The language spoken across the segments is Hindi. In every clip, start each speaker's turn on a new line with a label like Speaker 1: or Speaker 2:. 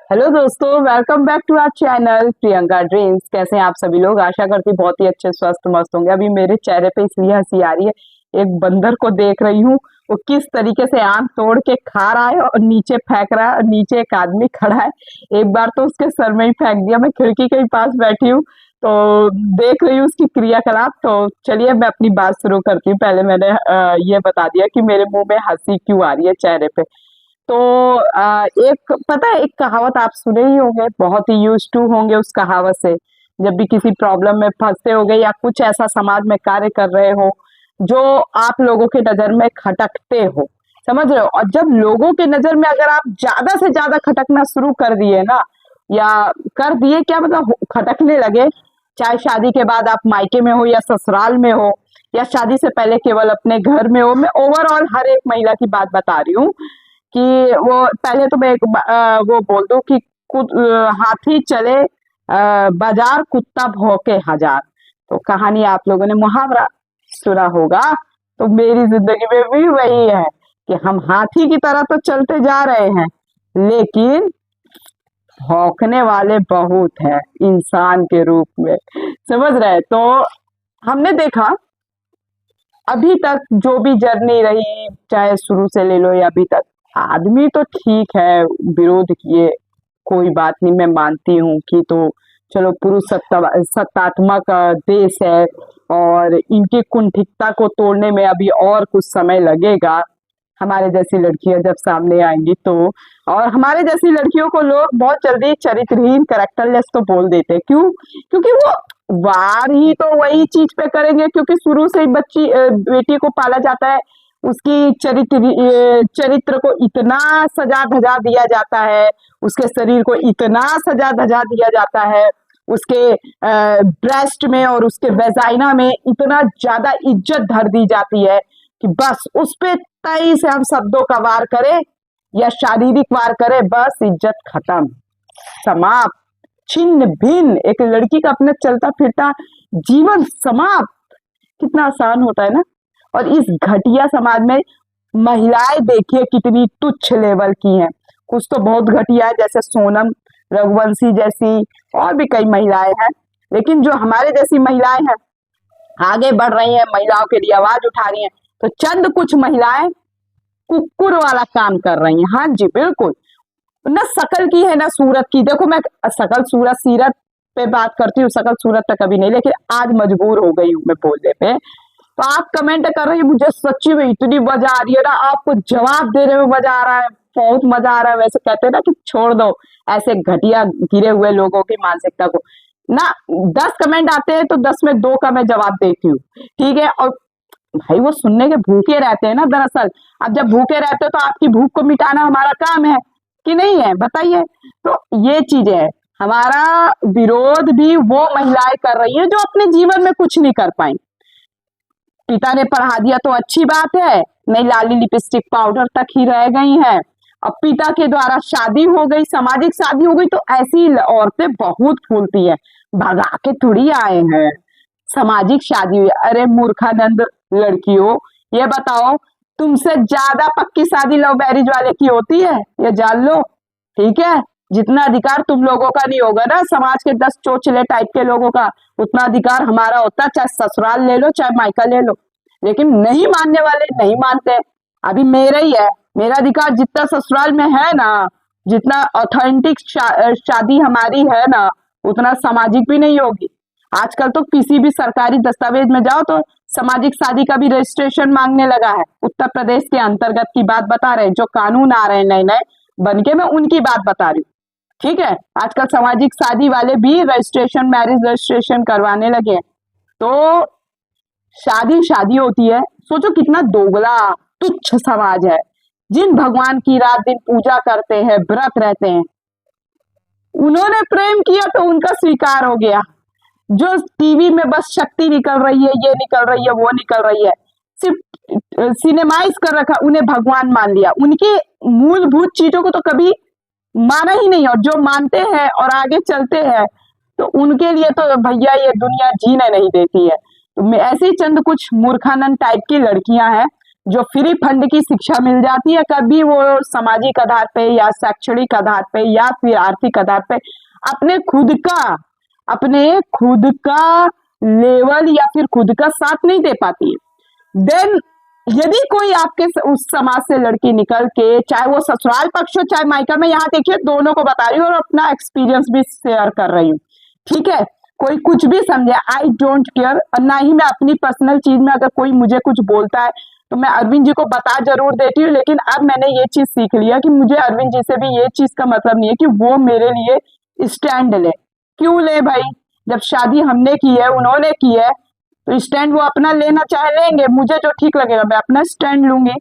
Speaker 1: हेलो दोस्तों, welcome back to our channel Priyanka dreams. कैसे हैं आप सभी लोग? आशा करती बहुत ही अच्छे स्वस्थ मस्त होंगे। अभी मेरे चेहरे पे इसलिए हंसी आ रही है, एक बंदर को देख रही हूँ, वो किस तरीके से आम तोड़ के खा रहा है और नीचे फेंक रहा है, और नीचे एक आदमी खड़ा है। एक बार तो उसके सर में ही फेंक दिया। मैं खिड़की के ही पास बैठी हूँ तो देख रही हूँ उसकी क्रियाकलाप। तो चलिए मैं अपनी बात शुरू करती हूँ। पहले मैंने ये बता दिया कि मेरे मुंह में हंसी क्यों आ रही है चेहरे पे। तो एक पता है, एक कहावत आप सुने ही होंगे, बहुत ही यूज टू होंगे उस कहावत से। जब भी किसी प्रॉब्लम में फंसते होगे या कुछ ऐसा समाज में कार्य कर रहे हो जो आप लोगों की नजर में खटकते हो, समझ रहे हो? और जब लोगों की नजर में अगर आप ज्यादा से ज्यादा खटकना शुरू कर दिए ना, या कर दिए क्या मतलब खटकने लगे, चाहे शादी के बाद आप मायके में हो या ससुराल में हो या शादी से पहले केवल अपने घर में हो, मैं ओवरऑल हर एक महिला की बात बता रही हूँ कि वो पहले तो मैं वो बोल दूं कि हाथी चले बाजार, कुत्ता भौंके हजार। तो कहानी आप लोगों ने मुहावरा सुना होगा। तो मेरी जिंदगी में भी वही है कि हम हाथी की तरह तो चलते जा रहे हैं, लेकिन भौंकने वाले बहुत हैं इंसान के रूप में, समझ रहे? तो हमने देखा अभी तक जो भी जर्नी रही, चाहे शुरू से ले लो या अभी तक, आदमी तो ठीक है, विरोध किए, कोई बात नहीं, मैं मानती हूँ कि तो चलो पुरुष सत्तात्मक देश है और इनकी कुंठिकता को तोड़ने में अभी और कुछ समय लगेगा। हमारे जैसी लड़कियां जब सामने आएंगी तो, और हमारे जैसी लड़कियों को लोग बहुत जल्दी चरित्रहीन, कैरेक्टरलेस तो बोल देते हैं। क्यों? क्योंकि वो वार ही तो वही चीज पे करेंगे, क्योंकि शुरू से ही बेटी को पाला जाता है, उसकी चरित्र को इतना सजा धजा दिया जाता है, उसके शरीर को इतना सजा धजा दिया जाता है, उसके ब्रेस्ट में और उसके वेजाइना में इतना ज्यादा इज्जत धर दी जाती है कि बस उस पे तय से हम शब्दों का वार करें या शारीरिक वार करें, बस इज्जत खत्म, समाप्त, छिन्न भिन्न। एक लड़की का अपना चलता फिरता जीवन समाप्त। कितना आसान होता है ना। और इस घटिया समाज में महिलाएं देखिए कितनी तुच्छ लेवल की हैं। कुछ तो बहुत घटिया है, जैसे सोनम रघुवंशी जैसी, और भी कई महिलाएं हैं। लेकिन जो हमारे जैसी महिलाएं हैं, आगे बढ़ रही हैं, महिलाओं के लिए आवाज उठा रही हैं, तो चंद कुछ महिलाएं कुकुर वाला काम कर रही हैं। हाँ जी, बिल्कुल। ना शकल की है ना सूरत की। देखो, मैं शकल सूरत सीरत पे बात करती हूँ, शकल सूरत पे कभी नहीं, लेकिन आज मजबूर हो गई हूँ मैं बोलने पे। तो आप कमेंट कर रही है, मुझे सच्ची में इतनी मजा आ रही है ना, आपको जवाब देने में मजा आ रहा है, बहुत मजा आ रहा है। वैसे कहते हैं ना कि छोड़ दो ऐसे घटिया गिरे हुए लोगों की मानसिकता को ना। 10 कमेंट आते हैं तो 10 में 2 का मैं जवाब देती हूँ, ठीक है? और भाई वो सुनने के भूखे रहते हैं ना दरअसल। अब जब भूखे रहते हो तो आपकी भूख को मिटाना हमारा काम है कि नहीं है, बताइए? तो ये चीजें है। हमारा विरोध भी वो महिलाएं कर रही है जो अपने जीवन में कुछ नहीं कर पाई। पिता ने पढ़ा दिया तो अच्छी बात है, नहीं लाली लिपस्टिक पाउडर तक ही रह गई हैं। अब पिता के द्वारा शादी हो गई, सामाजिक शादी हो गई, तो ऐसी औरतें बहुत फूलती है, भगा के थोड़ी आए हैं, सामाजिक शादी हुई। अरे मूर्खानंद लड़कियों, ये बताओ, तुमसे ज्यादा पक्की शादी लव मैरिज वाले की होती है, ये जान लो, ठीक है? जितना अधिकार तुम लोगों का नहीं होगा ना, समाज के 10 चोचले टाइप के लोगों का, उतना अधिकार हमारा होता है, चाहे ससुराल ले लो चाहे मायका ले लो। लेकिन नहीं मानने वाले नहीं मानते। अभी मेरा ही है, मेरा अधिकार जितना ससुराल में है ना, जितना ऑथेंटिक शादी हमारी है ना, उतना सामाजिक भी नहीं होगी। आजकल तो किसी भी सरकारी दस्तावेज में जाओ तो सामाजिक शादी का भी रजिस्ट्रेशन मांगने लगा है। उत्तर प्रदेश के अंतर्गत की बात बता रहे हैं, जो कानून आ रहे हैं नए नए बनके, मैं उनकी बात बता रही हूँ, ठीक है? आजकल सामाजिक शादी वाले भी रजिस्ट्रेशन, मैरिज रजिस्ट्रेशन करवाने लगे हैं। तो शादी शादी होती है। सोचो कितना दोगला तुच्छ समाज है। जिन भगवान की रात दिन पूजा करते हैं, व्रत रहते हैं, उन्होंने प्रेम किया तो उनका स्वीकार हो गया। जो टीवी में बस शक्ति निकल रही है, ये निकल रही है, वो निकल रही है, सिर्फ सिनेमाइज कर रखा, उन्हें भगवान मान लिया। उनकी मूलभूत चीजों को तो कभी माना ही नहीं। और जो मानते हैं और आगे चलते हैं, तो उनके लिए तो भैया ये दुनिया जीने नहीं देती है। तो ऐसे ही चंद कुछ मूर्खानंद टाइप की लड़कियां हैं जो फ्री फंड की शिक्षा मिल जाती है, कभी वो सामाजिक आधार पे या शैक्षणिक आधार पे या फिर आर्थिक आधार पे अपने खुद का लेवल या फिर खुद का साथ नहीं दे पाती है। देन यदि कोई आपके उस समाज से लड़की निकल के, चाहे वो ससुराल पक्ष हो चाहे मायका में, यहाँ देखिए दोनों को बता रही हूँ और अपना एक्सपीरियंस भी शेयर कर रही हूँ, ठीक है। कोई कुछ भी समझे, आई डोंट केयर, और ना ही मैं अपनी पर्सनल चीज में अगर कोई मुझे कुछ बोलता है तो मैं अरविंद जी को बता जरूर देती हूँ, लेकिन अब मैंने ये चीज सीख लिया कि मुझे अरविंद जी से भी ये चीज का मतलब नहीं है कि वो मेरे लिए स्टैंड ले। क्यों ले भाई, जब शादी हमने की है, उन्होंने की है, तो स्टैंड वो अपना लेना चाहे लेंगे, मुझे जो ठीक लगेगा मैं अपना स्टैंड लूंगी।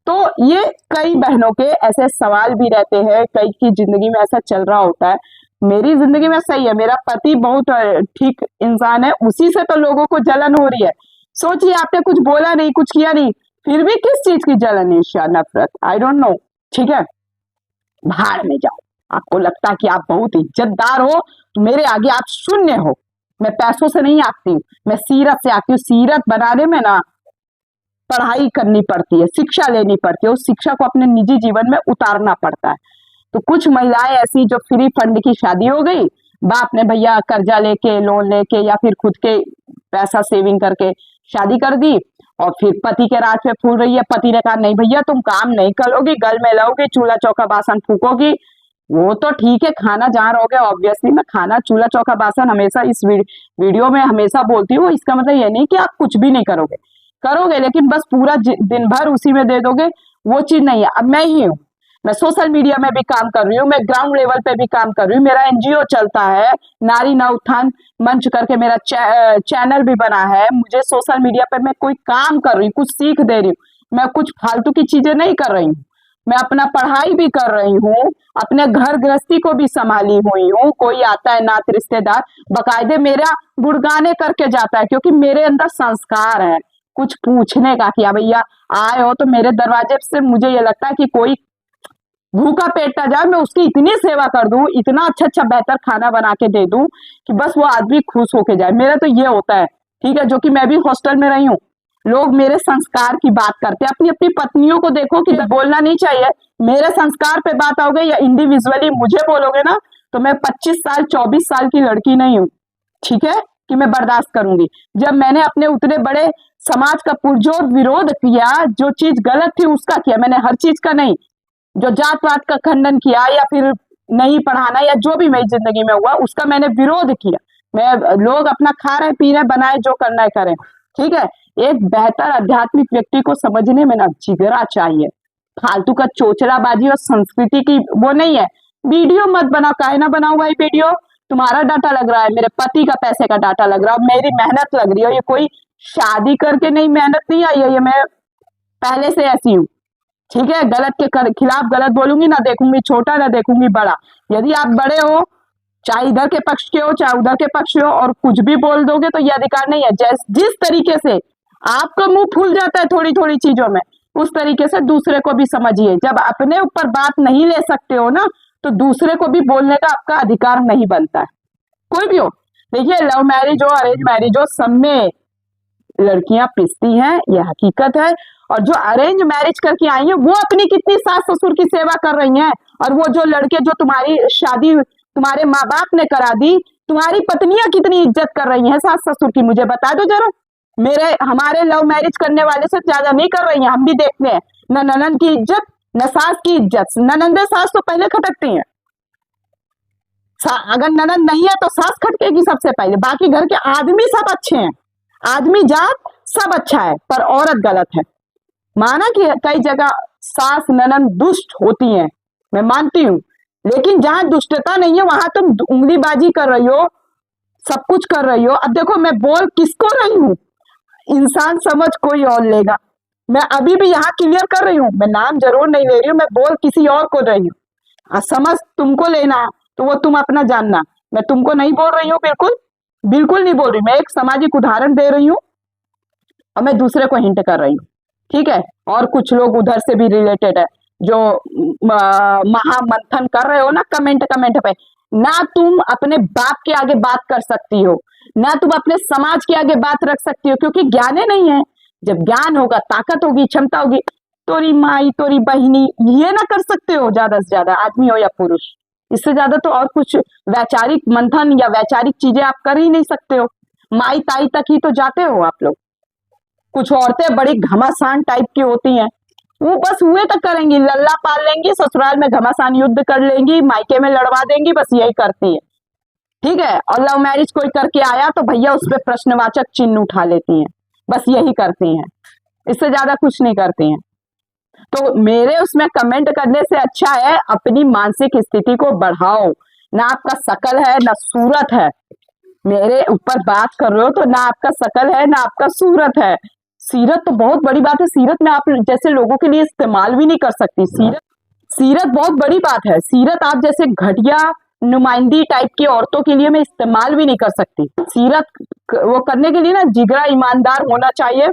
Speaker 1: तो ये कई बहनों के ऐसे सवाल भी रहते हैं, कई की जिंदगी में ऐसा चल रहा होता है। मेरी जिंदगी में सही है, मेरा पति बहुत ठीक इंसान है, उसी से तो लोगों को जलन हो रही है। सोचिए, आपने कुछ बोला नहीं, कुछ किया नहीं, फिर भी किस चीज की जलन, ईर्ष्या, नफरत, आई डोंट नो, ठीक है। भाड़ में जाओ। आपको लगता है कि आप बहुत इज्जतदार हो, तो मेरे आगे आप शून्य हो। मैं पैसों से नहीं आती हूँ, मैं सीरत से आती हूँ। सीरत बनाने में ना पढ़ाई करनी पड़ती है, शिक्षा लेनी पड़ती है, उस शिक्षा को अपने निजी जीवन में उतारना पड़ता है। तो कुछ महिलाएं ऐसी जो फ्री फंड की शादी हो गई, बाप ने भैया कर्जा लेके, लोन लेके या फिर खुद के पैसा सेविंग करके शादी कर दी, और फिर पति के राज पे फूल रही है। पति ने कहा नहीं भैया तुम काम नहीं करोगी, गल में लाओगी, चूल्हा चौका बासन फूकोगी, वो तो ठीक है, खाना जहाँ रहोगे, ऑब्वियसली मैं खाना चूल्हा चौका बासन हमेशा इस वीडियो में हमेशा बोलती हूँ। इसका मतलब ये नहीं कि आप कुछ भी नहीं करोगे, करोगे, लेकिन बस पूरा दिन भर उसी में दे दोगे, वो चीज नहीं है। अब मैं ही हूँ, मैं सोशल मीडिया में भी काम कर रही हूँ, मैं ग्राउंड लेवल पे भी काम कर रही हूँ, मेरा एनजीओ चलता है, नारी नव उत्थान मंच करके मेरा चैनल भी बना है। मुझे सोशल मीडिया पे मैं कोई काम कर रही हूँ, कुछ सीख दे रही हूँ, मैं कुछ फालतू की चीजें नहीं कर रही हूँ। मैं अपना पढ़ाई भी कर रही हूँ, अपने घर गृहस्थी को भी संभाली हुई हूँ। कोई आता है नात रिश्तेदार, बकायदे मेरा गुणगाने करके जाता है, क्योंकि मेरे अंदर संस्कार है कुछ पूछने का कि भैया आए हो तो मेरे दरवाजे से मुझे ये लगता है कि कोई भूखा पेट ना जाए, मैं उसकी इतनी सेवा कर दूं, इतना अच्छा अच्छा बेहतर खाना बना के दे दूं कि बस वो आदमी खुश होके जाए। मेरा तो ये होता है, ठीक है। जो कि मैं भी हॉस्टल में रही हूँ, लोग मेरे संस्कार की बात करते हैं। अपनी अपनी पत्नियों को देखो कि बोलना नहीं चाहिए, मेरे संस्कार पे बात आओगे या इंडिविजुअली मुझे बोलोगे ना, तो मैं 25 साल 24 साल की लड़की नहीं हूँ, ठीक है, कि मैं बर्दाश्त करूंगी। जब मैंने अपने उतने बड़े समाज का पुरजोर विरोध किया, जो चीज गलत थी उसका किया मैंने, हर चीज का नहीं। जो जात पात का खंडन किया या फिर नहीं पढ़ाना या जो भी मेरी जिंदगी में हुआ उसका मैंने विरोध किया। मैं लोग अपना खा रहे पी रहे बनाए, जो करना है करें, ठीक है। एक बेहतर आध्यात्मिक व्यक्ति को समझने में ना जिगरा चाहिए, फालतू का चोचलाबाजी और संस्कृति की वो नहीं है। वीडियो मत बनाओ, काहे ना बनाओ भाई वीडियो, तुम्हारा डाटा लग रहा है, मेरे पति का पैसे का डाटा लग रहा है, मेरी मेहनत लग रही है। ये कोई शादी करके नहीं मेहनत नहीं आई है, ये मैं पहले से ऐसी हूँ, ठीक है। गलत के खिलाफ गलत बोलूंगी, ना देखूंगी छोटा ना देखूंगी बड़ा। यदि आप बड़े हो, चाहे इधर के पक्ष के हो चाहे उधर के पक्ष के हो, और कुछ भी बोल दोगे तो ये अधिकार नहीं है। जिस तरीके से आपका मुंह फूल जाता है थोड़ी थोड़ी चीजों में, उस तरीके से दूसरे को भी समझिए। जब अपने ऊपर बात नहीं ले सकते हो ना, तो दूसरे को भी बोलने का आपका अधिकार नहीं बनता है, कोई भी हो। देखिए, लव मैरिज हो अरेंज मैरिज हो, सब में लड़कियां पिसती हैं, ये हकीकत है। और जो अरेंज मैरिज करके आई हैं वो अपनी कितनी सास ससुर की सेवा कर रही हैं, और वो जो लड़के जो तुम्हारी शादी तुम्हारे माँ बाप ने करा दी, तुम्हारी पत्नियां कितनी इज्जत कर रही हैं सास ससुर की, मुझे बता दो जरा। हमारे लव मैरिज करने वाले से ज्यादा नहीं कर रही हैं, हम भी देखते हैं। न ननद की इज्जत न सास की इज्जत, ननंदे सास तो पहले खटकती हैं, अगर ननद नहीं है तो सास खटकेगी सबसे पहले। बाकी घर के आदमी सब अच्छे हैं, आदमी जात सब अच्छा है, पर औरत गलत है। माना कि कई जगह सास ननद दुष्ट होती हैं, मैं मानती हूँ, लेकिन जहां दुष्टता नहीं है वहां तुम उंगलीबाजी कर रही हो, सब कुछ कर रही हो। अब देखो मैं बोल किसको रही हूँ, इंसान समझ कोई और लेगा। मैं अभी भी यहाँ क्लियर कर रही हूँ, मैं नाम जरूर नहीं ले रही हूँ, मैं बोल किसी और को रही हूँ। समझ तुमको लेना तो वो तुम अपना जानना, मैं तुमको नहीं बोल रही हूँ, बिल्कुल बिल्कुल नहीं बोल रही। मैं एक सामाजिक उदाहरण दे रही हूँ और मैं दूसरे को हिंट कर रही हूँ, ठीक है। और कुछ लोग उधर से भी रिलेटेड है जो महामंथन कर रहे हो ना कमेंट पे, ना तुम अपने बाप के आगे बात कर सकती हो, ना तुम अपने समाज के आगे बात रख सकती हो, क्योंकि ज्ञाने नहीं है। जब ज्ञान होगा, ताकत होगी, क्षमता होगी, तोरी माई तोरी बहिनी ये ना कर सकते हो ज्यादा से ज्यादा, आदमी हो या पुरुष। इससे ज्यादा तो और कुछ वैचारिक मंथन या वैचारिक चीजें आप कर ही नहीं सकते हो। माई ताई तक ही तो जाते हो आप लोग। कुछ औरतें बड़ी घमासान टाइप की होती हैं, वो बस हुए तक करेंगी, लल्ला पाल लेंगी, ससुराल में घमासान युद्ध कर लेंगी, मायके में लड़वा देंगी, बस यही करती है। ठीक है। और लव मैरिज कोई करके आया तो भैया उस पर प्रश्नवाचक चिन्ह उठा लेती हैं, बस यही करती हैं, इससे ज्यादा कुछ नहीं करती हैं। तो मेरे उसमें कमेंट करने से अच्छा है अपनी मानसिक स्थिति को बढ़ाओ। ना आपका शकल है ना सूरत है, मेरे ऊपर बात कर रहे हो तो ना आपका शकल है ना आपका सूरत है। सीरत तो बहुत बड़ी बात है, सीरत में आप जैसे लोगों के लिए इस्तेमाल भी नहीं कर सकती। सीरत सीरत बहुत बड़ी बात है, सीरत आप जैसे घटिया नुमाइंदी टाइप की औरतों के लिए मैं इस्तेमाल भी नहीं कर सकती। सीरत वो करने के लिए ना जिगरा ईमानदार होना चाहिए,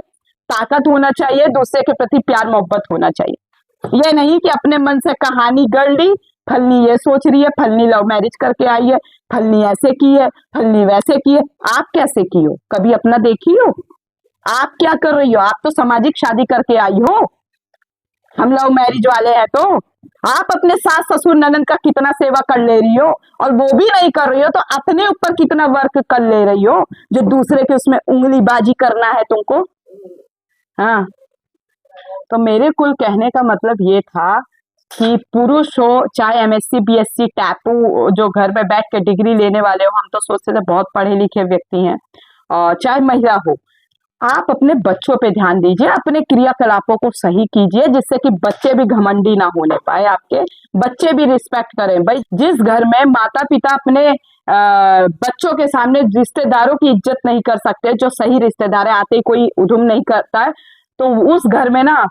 Speaker 1: ताकत होना चाहिए, दूसरे के प्रति प्यार मोहब्बत होना चाहिए। ये नहीं कि अपने मन से कहानी गढ़ ली, फलनी ये सोच रही है, फलनी लव मैरिज करके आई है, फलनी ऐसे की है, फलनी वैसे की है। आप कैसे की हो, कभी अपना देखी हो? आप क्या कर रही हो? आप तो सामाजिक शादी करके आई हो, हम लव मैरिज वाले हैं। तो आप अपने सास ससुर ननद का कितना सेवा कर ले रही हो, और वो भी नहीं कर रही हो तो अपने ऊपर कितना वर्क कर ले रही हो, जो दूसरे के उसमें उंगली बाजी करना है तुमको। हाँ, तो मेरे कुल कहने का मतलब ये था कि पुरुष हो चाहे एमएससी बीएससी टैपू जो घर में बैठ के डिग्री लेने वाले हो, हम तो सोचते थे बहुत पढ़े लिखे व्यक्ति हैं, और चाहे महिला हो, आप अपने बच्चों पे ध्यान दीजिए, अपने क्रियाकलापों को सही कीजिए, जिससे कि बच्चे भी घमंडी ना होने पाए, आपके बच्चे भी रिस्पेक्ट करें। भाई जिस घर में माता पिता अपने बच्चों के सामने रिश्तेदारों की इज्जत नहीं कर सकते, जो सही रिश्तेदार है, आते ही कोई उधुम नहीं करता है, तो उस घर में ना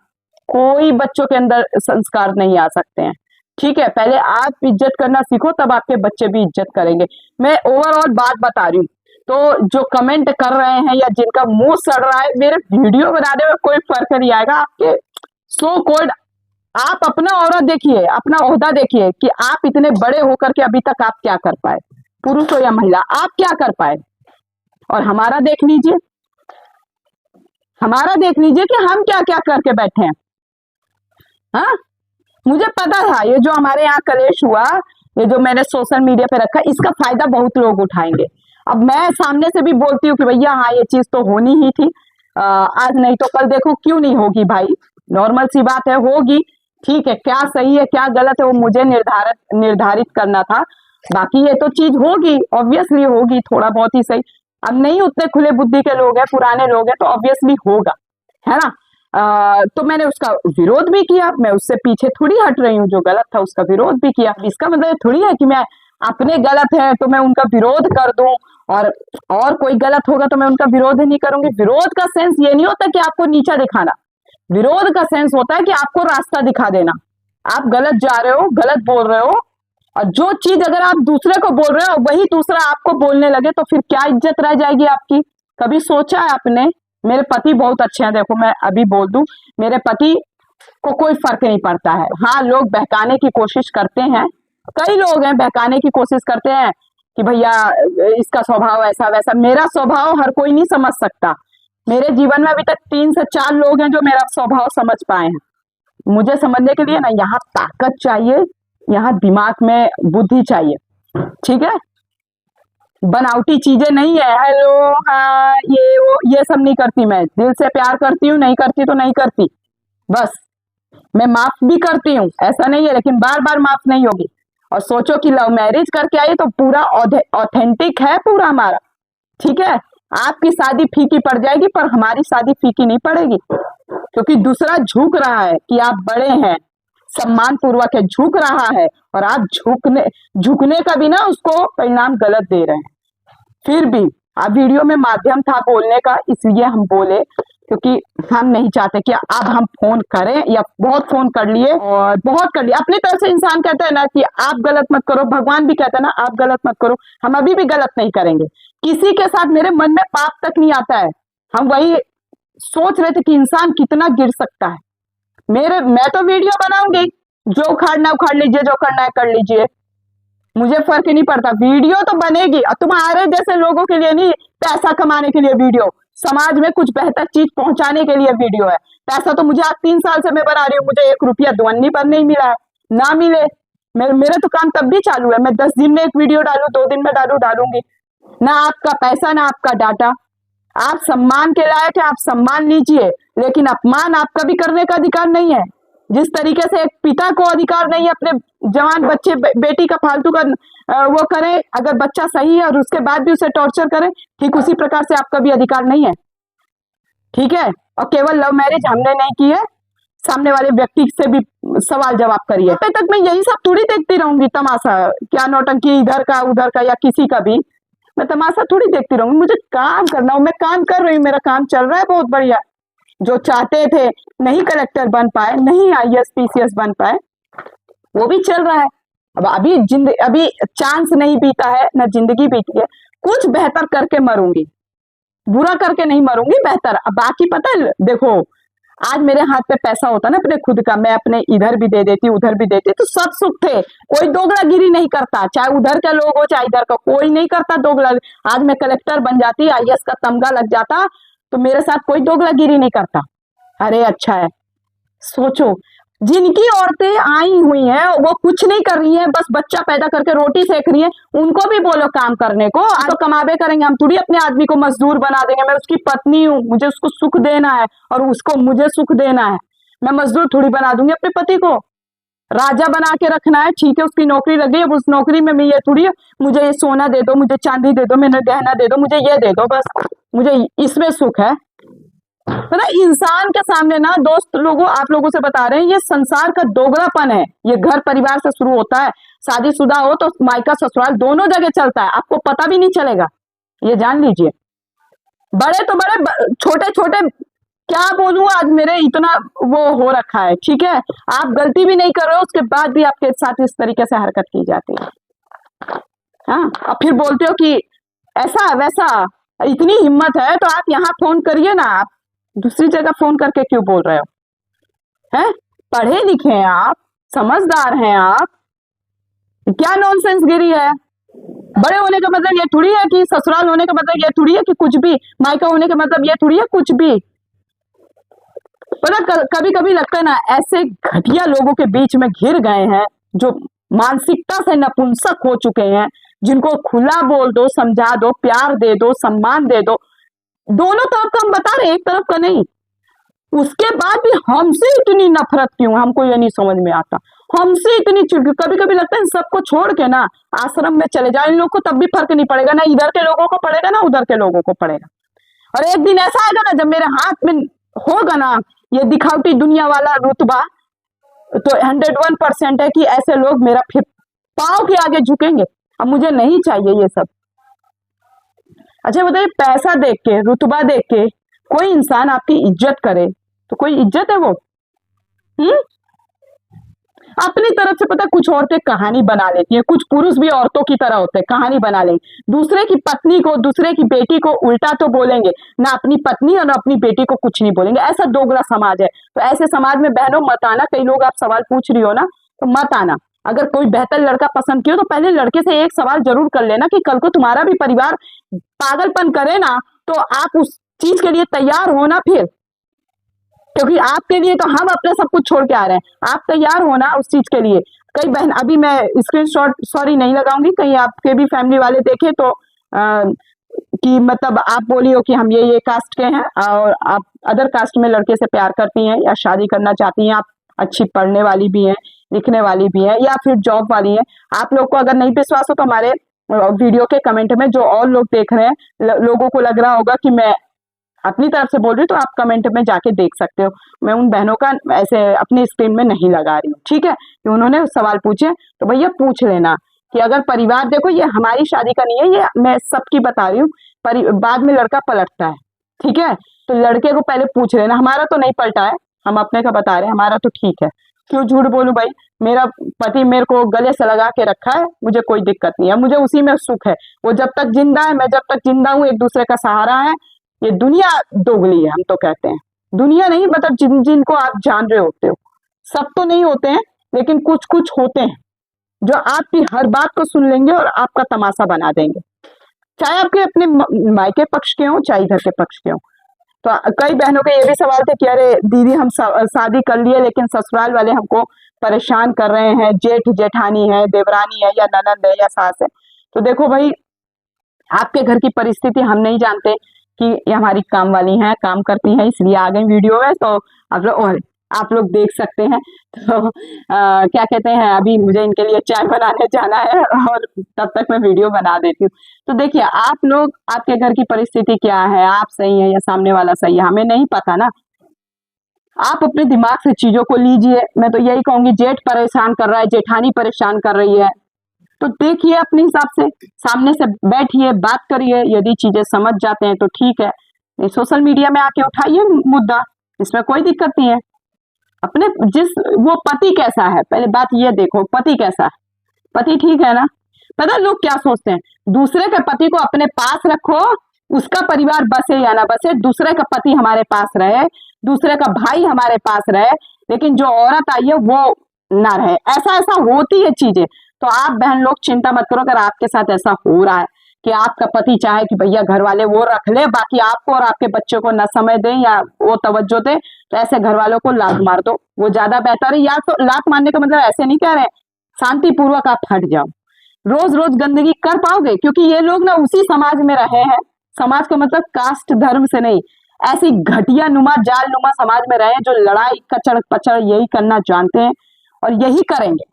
Speaker 1: कोई बच्चों के अंदर संस्कार नहीं आ सकते हैं। ठीक है, पहले आप इज्जत करना सीखो, तब आपके बच्चे भी इज्जत करेंगे। मैं ओवरऑल बात बता रही हूँ। तो जो कमेंट कर रहे हैं या जिनका मुंह सड़ रहा है, मेरे वीडियो बनाने में कोई फर्क नहीं आएगा। आपके सो कॉल्ड आप अपना औरत देखिए, अपना ओहदा देखिए कि आप इतने बड़े होकर के अभी तक आप क्या कर पाए, पुरुष हो या महिला, आप क्या कर पाए। और हमारा देख लीजिए, हमारा देख लीजिए कि हम क्या क्या करके बैठे हैं। हाँ, मुझे पता था ये जो हमारे यहाँ कलेश हुआ, ये जो मैंने सोशल मीडिया पे रखा, इसका फायदा बहुत लोग उठाएंगे। अब मैं सामने से भी बोलती हूँ कि भैया हाँ ये चीज तो होनी ही थी, आज नहीं तो कल देखो क्यों नहीं होगी भाई, नॉर्मल सी बात है, होगी। ठीक है, क्या सही है क्या गलत है वो मुझे निर्धारित करना था। बाकी ये तो चीज होगी, ऑब्वियसली होगी, थोड़ा बहुत ही सही। अब नहीं उतने खुले बुद्धि के लोग हैं, पुराने लोग हैं, तो ऑब्वियसली होगा, है ना। तो मैंने उसका विरोध भी किया, मैं उससे पीछे थोड़ी हट रही हूँ, जो गलत था उसका विरोध भी किया। इसका मतलब थोड़ी है कि मैं अपने गलत है तो मैं उनका विरोध कर दूं, और कोई गलत होगा तो मैं उनका विरोध ही नहीं करूंगी। विरोध का सेंस ये नहीं होता कि आपको नीचा दिखाना, विरोध का सेंस होता है कि आपको रास्ता दिखा देना। आप गलत जा रहे हो, गलत बोल रहे हो, और जो चीज अगर आप दूसरे को बोल रहे हो वही दूसरा आपको बोलने लगे तो फिर क्या इज्जत रह जाएगी आपकी। कभी सोचा है आपने? मेरे पति बहुत अच्छे हैं, देखो मैं अभी बोल दूं, मेरे पति को कोई फर्क नहीं पड़ता है। हाँ, लोग बहकाने की कोशिश करते हैं, कई लोग हैं बहकाने की कोशिश करते हैं कि भैया इसका स्वभाव ऐसा वैसा। मेरा स्वभाव हर कोई नहीं समझ सकता। मेरे जीवन में अभी तक 3 से 4 लोग हैं जो मेरा स्वभाव समझ पाए हैं। मुझे समझने के लिए ना यहाँ ताकत चाहिए, यहाँ दिमाग में बुद्धि चाहिए। ठीक है, बनावटी चीजें नहीं है, हेलो हाँ ये वो ये सब नहीं करती मैं। दिल से प्यार करती हूँ, नहीं करती तो नहीं करती, बस। मैं माफ भी करती हूँ, ऐसा नहीं है, लेकिन बार बार माफ नहीं होगी। और सोचो कि लव मैरिज करके आई तो पूरा ऑथेंटिक है पूरा हमारा। ठीक है, आपकी शादी फीकी पड़ जाएगी पर हमारी शादी फीकी नहीं पड़ेगी, क्योंकि दूसरा झुक रहा है कि आप बड़े हैं, सम्मान पूर्वक है, झुक रहा है, और आप झुकने का भी ना उसको परिणाम गलत दे रहे हैं। फिर भी अब वीडियो में माध्यम था बोलने का, इसलिए हम बोले, क्योंकि हम नहीं चाहते कि अब हम फोन करें, या बहुत फोन कर लिए और बहुत कर लिए। अपनी तरफ से इंसान कहता है ना कि आप गलत मत करो, भगवान भी कहता है ना आप गलत मत करो। हम अभी भी गलत नहीं करेंगे, किसी के साथ मेरे मन में पाप तक नहीं आता है। हम वही सोच रहे थे कि इंसान कितना गिर सकता है। मैं तो वीडियो बनाऊंगी, जो उखाड़ना उखाड़ लीजिए, जो करना है कर लीजिए, मुझे फर्क नहीं पड़ता। वीडियो तो बनेगी, और तुम्हारे जैसे लोगों के लिए नहीं, पैसा कमाने के लिए वीडियो, समाज में कुछ बेहतर चीज पहुंचाने के लिए वीडियो है। पैसा तो मुझे आज 3 साल से मैं बना रही हूँ, मुझे 1 रुपया दुअन्नी पर नहीं मिला है। ना मिले, मेरा तो काम तब भी चालू है, मैं 10 दिन में एक वीडियो डालू, 2 दिन में डालूंगी। ना आपका पैसा ना आपका डाटा। आप सम्मान के लायक है, आप सम्मान लीजिए, लेकिन अपमान आपका भी करने का अधिकार नहीं है। जिस तरीके से एक पिता को अधिकार नहीं है अपने जवान बच्चे बेटी का फालतू का वो करे, अगर बच्चा सही है और उसके बाद भी उसे टॉर्चर करे, ठीक उसी प्रकार से आपका भी अधिकार नहीं है। ठीक है, और केवल लव मैरिज हमने नहीं की है, सामने वाले व्यक्ति से भी सवाल जवाब करिए। तब तक मैं यही सब थोड़ी देखती रहूंगी तमाशा, क्या नौटंकी इधर का उधर का या किसी का भी, मैं तमाशा थोड़ी देखती रहूंगी। मुझे काम करना हो, मैं काम कर रही हूँ, मेरा काम चल रहा है बहुत बढ़िया। जो चाहते थे नहीं कलेक्टर बन पाए, नहीं आईएएस पीसीएस बन पाए, वो भी चल रहा है। अब अभी चांस नहीं बीता है, ना जिंदगी बीती है, कुछ बेहतर करके मरूंगी, बुरा करके नहीं मरूंगी, बेहतर। अब बाकी पता है, देखो आज मेरे हाथ पे पैसा होता ना अपने खुद का, मैं अपने इधर भी दे देती उधर भी देती, तो सब सुख थे। कोई दोगलागिरी नहीं करता, चाहे उधर का लोग हो चाहे इधर का, कोई नहीं करता दोगला। आज मैं कलेक्टर बन जाती, आईएएस का तमगा लग जाता, तो मेरे साथ कोई दोगलागिरी नहीं करता। अरे अच्छा है, सोचो जिनकी औरतें आई हुई हैं वो कुछ नहीं कर रही हैं, बस बच्चा पैदा करके रोटी सेक रही हैं, उनको भी बोलो काम करने को। आज तो कमाबे करेंगे, हम थोड़ी अपने आदमी को मजदूर बना देंगे। मैं उसकी पत्नी हूँ, मुझे उसको सुख देना है और उसको मुझे सुख देना है। मैं मजदूर थोड़ी बना दूंगी अपने पति को, राजा बना के रखना है। ठीक है, उसकी नौकरी लगी है, उस नौकरी में मैं ये थोड़ी मुझे ये सोना दे दो, मुझे चांदी दे दो, मैंने गहना दे दो, मुझे ये दे दो, बस मुझे इसमें सुख है। मतलब इंसान के सामने ना, दोस्त लोगों, आप लोगों से बता रहे हैं, ये संसार का दोगलापन है। ये घर परिवार से शुरू होता है, शादीशुदा हो तो मायका ससुराल दोनों जगह चलता है, आपको पता भी नहीं चलेगा, ये जान लीजिए। बड़े तो बड़े, छोटे छोटे, क्या बोलूं, आज मेरे इतना वो हो रखा है। ठीक है, आप गलती भी नहीं कर रहे हो, उसके बाद भी आपके साथ इस तरीके से हरकत की जाती है। हाँ, और फिर बोलते हो कि ऐसा वैसा, इतनी हिम्मत है तो आप यहाँ फोन करिए ना, आप दूसरी जगह फोन करके क्यों बोल रहे हो? हैं, पढ़े लिखे हैं आप, समझदार हैं आप, क्या नॉनसेंस गिरी है? बड़े होने का मतलब ये थोड़ी है कि ससुराल होने का मतलब ये थोड़ी है कि कुछ भी, मायका होने का मतलब ये थोड़ी है कुछ भी। पता कभी कभी लगता है ना, ऐसे घटिया लोगों के बीच में घिर गए हैं जो मानसिकता से नपुंसक हो चुके हैं, जिनको खुला बोल दो, समझा दो, प्यार दे दो, सम्मान दे दो, दोनों तरफ का हम बता रहे हैं, एक तरफ का नहीं। उसके बाद भी हमसे इतनी नफरत क्यों, हमको ये नहीं समझ में आता। हमसे इतनी चिढ़, कभी कभी लगता है सबको छोड़ के ना आश्रम में चले जाए, इन लोग को तब भी फर्क नहीं पड़ेगा, ना इधर के लोगों को पड़ेगा ना उधर के लोगों को पड़ेगा। और एक दिन ऐसा आएगा ना जब मेरे हाथ में होगा ना ये दिखावटी दुनिया वाला रुतबा, तो 101% है कि ऐसे लोग मेरा फिर पाँव के आगे झुकेंगे। अब मुझे नहीं चाहिए ये सब। अच्छा बताइए, पैसा देख के, रुतबा देख के कोई इंसान आपकी इज्जत करे तो कोई इज्जत है वो? अपनी तरफ से पता कुछ औरतें कहानी बना लेती हैं, कुछ पुरुष भी औरतों की तरह होते हैं, कहानी बना लेंगे, दूसरे की पत्नी को, दूसरे की बेटी को उल्टा तो बोलेंगे ना, अपनी पत्नी और ना अपनी बेटी को कुछ नहीं बोलेंगे। ऐसा दोगला समाज है। तो ऐसे समाज में बहनों मत आना। कई लोग आप सवाल पूछ रही हो ना, तो मत आना। अगर कोई बेहतर लड़का पसंद किया तो पहले लड़के से एक सवाल जरूर कर लेना कि कल को तुम्हारा भी परिवार पागलपन करे ना, तो आप उस चीज के लिए तैयार हो ना फिर, क्योंकि आपके लिए तो हम अपने सब कुछ छोड़ के आ रहे हैं, आप तैयार होना उस चीज के लिए। कई बहन, अभी मैं स्क्रीनशॉट सॉरी नहीं लगाऊंगी, कहीं आपके भी फैमिली वाले देखे तो कि मतलब आप बोली हो कि हम ये कास्ट के हैं और आप अदर कास्ट में लड़के से प्यार करती हैं या शादी करना चाहती हैं, आप अच्छी पढ़ने वाली भी हैं, लिखने वाली भी हैं, या फिर जॉब वाली हैं। आप लोग को अगर नहीं विश्वास हो तो हमारे वीडियो के कमेंट में जो और लोग देख रहे हैं, लोगों को लग रहा होगा कि मैं अपनी तरफ से बोल रही हूँ, तो आप कमेंट में जाके देख सकते हो। मैं उन बहनों का ऐसे अपनी स्क्रीन में नहीं लगा रही हूँ, ठीक है, कि उन्होंने सवाल पूछे तो भैया पूछ लेना कि अगर परिवार, देखो ये हमारी शादी का नहीं है, ये मैं सबकी बता रही हूँ, बाद में लड़का पलटता है, ठीक है, तो लड़के को पहले पूछ लेना। हमारा तो नहीं पलटा है, हम अपने का बता रहे हैं, हमारा तो ठीक है। क्यों झूठ बोलूं भाई, मेरा पति मेरे को गले से लगा के रखा है, मुझे कोई दिक्कत नहीं है, मुझे उसी में सुख है। वो जब तक जिंदा है, मैं जब तक जिंदा हूँ, एक दूसरे का सहारा है। ये दुनिया दोगली है, हम तो कहते हैं दुनिया नहीं, मतलब जिनको आप जान रहे होते हो, सब तो नहीं होते हैं, लेकिन कुछ कुछ होते हैं जो आपकी हर बात को सुन लेंगे और आपका तमाशा बना देंगे, चाहे आपके अपने मायके पक्ष के हो चाहे इधर के पक्ष के हो। तो कई बहनों के ये भी सवाल थे कि अरे दीदी हम शादी कर लिए लेकिन ससुराल वाले हमको परेशान कर रहे हैं, जेठ जेठानी है, देवरानी है या ननद है या सास है। तो देखो भाई, आपके घर की परिस्थिति हम नहीं जानते कि ये हमारी काम वाली हैं, काम करती हैं, इसलिए आ गई वीडियो में। तो आप लोग देख सकते हैं। तो क्या कहते हैं, अभी मुझे इनके लिए चाय बनाने जाना है और तब तक मैं वीडियो बना देती हूँ। तो देखिए, आप लोग, आपके घर की परिस्थिति क्या है, आप सही है या सामने वाला सही है, हमें नहीं पता ना। आप अपने दिमाग से चीजों को लीजिए। मैं तो यही कहूंगी, जेठ परेशान कर रहा है, जेठानी परेशान कर रही है, तो देखिए अपने हिसाब से, सामने से बैठिए, बात करिए। यदि चीजें समझ जाते हैं तो ठीक है, नहीं सोशल मीडिया में आके उठाइए मुद्दा, इसमें कोई दिक्कत नहीं है। अपने वो पति कैसा है, पहले बात ये देखो, पति कैसा है, पति ठीक है ना। पता है लोग क्या सोचते हैं, दूसरे के पति को अपने पास रखो, उसका परिवार बसे या ना बसे, दूसरे का पति हमारे पास रहे, दूसरे का भाई हमारे पास रहे, लेकिन जो औरत आई है वो ना रहे। ऐसा ऐसा होती है चीजें। तो आप बहन लोग चिंता मत करो, अगर आपके साथ ऐसा हो रहा है कि आपका पति चाहे कि भैया घर वाले वो रख ले, बाकी आपको और आपके बच्चों को न समय दें या वो तवज्जो दें, तो ऐसे घर वालों को लात मार दो, वो ज्यादा बेहतर है। या तो लात मारने का मतलब ऐसे नहीं कह रहे, शांति पूर्वक आप हट जाओ। रोज रोज गंदगी कर पाओगे, क्योंकि ये लोग ना उसी समाज में रहे हैं। समाज का मतलब कास्ट धर्म से नहीं, ऐसी घटिया नुमा जाल नुमा समाज में रहे जो लड़ाई कचड़ पचड़ यही करना जानते हैं और यही करेंगे।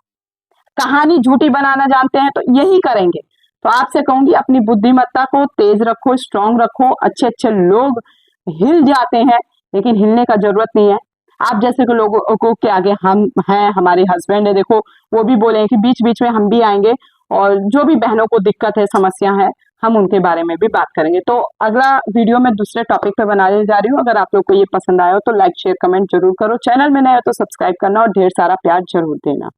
Speaker 1: कहानी झूठी बनाना जानते हैं तो यही करेंगे। तो आपसे कहूंगी, अपनी बुद्धिमत्ता को तेज रखो, स्ट्रांग रखो। अच्छे अच्छे लोग हिल जाते हैं, लेकिन हिलने का जरूरत नहीं है। आप जैसे के लोगों को के आगे हम हैं, हमारे हस्बैंड है, देखो वो भी बोले कि बीच बीच में हम भी आएंगे और जो भी बहनों को दिक्कत है, समस्या है, हम उनके बारे में भी बात करेंगे। तो अगला वीडियो मैं दूसरे टॉपिक पे बनाने जा रही हूँ। अगर आप लोग को ये पसंद आया हो तो लाइक शेयर कमेंट जरूर करो। चैनल में नए हो तो सब्सक्राइब करना और ढेर सारा प्यार जरूर देना।